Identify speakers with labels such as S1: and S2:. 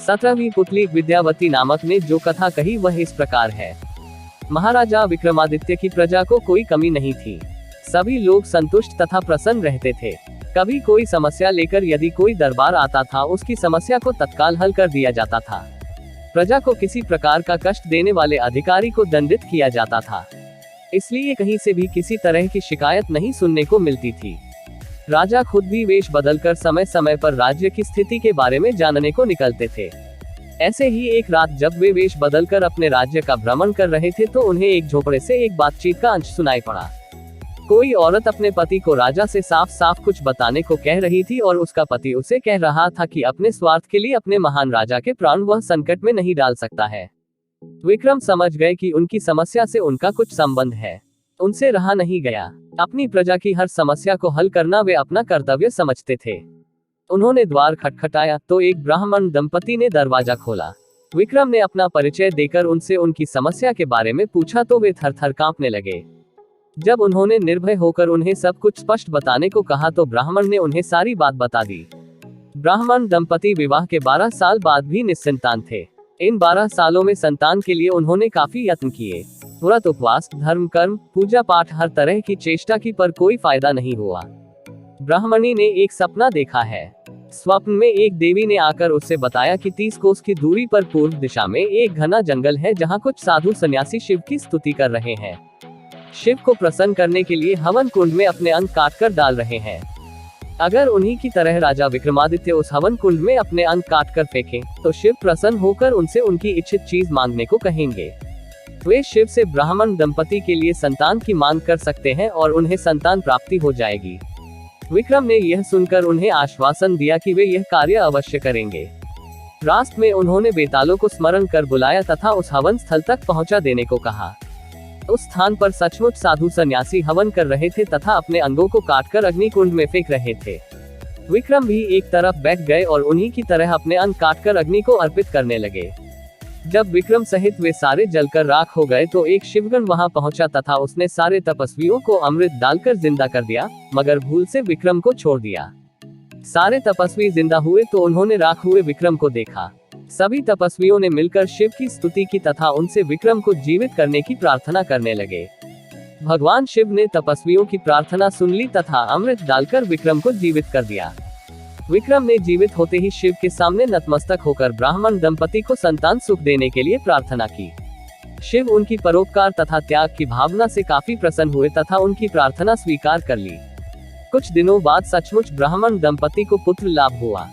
S1: 17वीं पुतली विद्यावती नामक ने जो कथा कही वह इस प्रकार है। महाराजा विक्रमादित्य की प्रजा को कोई कमी नहीं थी। सभी लोग संतुष्ट तथा प्रसन्न रहते थे। कभी कोई समस्या लेकर यदि कोई दरबार आता था, उसकी समस्या को तत्काल हल कर दिया जाता था। प्रजा को किसी प्रकार का कष्ट देने वाले अधिकारी को दंडित किया जाता था। इसलिए कहीं से भी किसी तरह की शिकायत नहीं सुनने को मिलती थी। राजा खुद भी वेश बदलकर समय समय पर राज्य की स्थिति के बारे में जानने को निकलते थे। ऐसे ही एक रात जब वे वेश बदलकर अपने राज्य का भ्रमण कर रहे थे तो उन्हें एक झोपड़े से एक बातचीत का अंश सुनाई पड़ा। कोई औरत अपने पति को राजा से साफ साफ कुछ बताने को कह रही थी और उसका पति उसे कह रहा था कि अपने स्वार्थ के लिए अपने महान राजा के प्राण वह संकट में नहीं डाल सकता है। विक्रम समझ गए कि उनकी समस्या से उनका कुछ संबंध है। उनसे रहा नहीं गया। अपनी प्रजा की हर समस्या को हल करना वे अपना कर्तव्य समझते थे। उन्होंने द्वार खटखटाया तो एक ब्राह्मण दंपति ने दरवाजा खोला। विक्रम ने अपना परिचय देकर उनसे उनकी समस्या के बारे में पूछा तो वे थर-थर कांपने लगे। जब उन्होंने निर्भय होकर उन्हें सब कुछ स्पष्ट बताने को कहा तो ब्राह्मण ने उन्हें सारी बात बता दी। ब्राह्मण दंपति विवाह के 12 साल बाद भी निसंतान थे। इन 12 सालों में संतान के लिए उन्होंने काफी यत्न किए। व्रत, उपवास, धर्म, कर्म, पूजा पाठ, हर तरह की चेष्टा की पर कोई फायदा नहीं हुआ। ब्राह्मणी ने एक सपना देखा है। स्वप्न में एक देवी ने आकर उससे बताया कि 30 कोस की दूरी पर पूर्व दिशा में एक घना जंगल है जहाँ कुछ साधु सन्यासी शिव की स्तुति कर रहे हैं। शिव को प्रसन्न करने के लिए हवन कुंड में अपने अंग काटकर डाल रहे हैं। अगर उन्हीं की तरह राजा विक्रमादित्य उस हवन कुंड में अपने अंग काटकर फेंकें, तो शिव प्रसन्न होकर उनसे उनकी इच्छित चीज मांगने को कहेंगे। वे शिव से ब्राह्मण दंपति के लिए संतान की मांग कर सकते हैं और उन्हें संतान प्राप्ति हो जाएगी। विक्रम ने यह सुनकर उन्हें आश्वासन दिया कि वे यह कार्य अवश्य करेंगे। रात में उन्होंने बेतालों को स्मरण कर बुलाया तथा उस हवन स्थल तक पहुंचा देने को कहा। उस स्थान पर सचमुच साधु सन्यासी हवन कर रहे थे तथा अपने अंगों को काटकर अग्निकुंड में फेंक रहे थे। विक्रम भी एक तरफ बैठ गए और उन्हीं की तरह अपने अंग काटकर अग्नि को अर्पित करने लगे। जब विक्रम सहित वे सारे जलकर राख हो गए तो एक शिवगण वहां पहुंचा तथा उसने सारे तपस्वियों को अमृत डालकर जिंदा कर दिया, मगर भूल से विक्रम को छोड़ दिया। सारे तपस्वी जिंदा हुए तो उन्होंने राख हुए विक्रम को देखा। सभी तपस्वियों ने मिलकर शिव की स्तुति की तथा उनसे विक्रम को जीवित करने की प्रार्थना करने लगे। भगवान शिव ने तपस्वियों की प्रार्थना सुन ली तथा अमृत डालकर विक्रम को जीवित कर दिया। विक्रम ने जीवित होते ही शिव के सामने नतमस्तक होकर ब्राह्मण दंपति को संतान सुख देने के लिए प्रार्थना की। शिव उनकी परोपकार तथा त्याग की भावना से काफी प्रसन्न हुए तथा उनकी प्रार्थना स्वीकार कर ली। कुछ दिनों बाद सचमुच ब्राह्मण दंपति को पुत्र लाभ हुआ।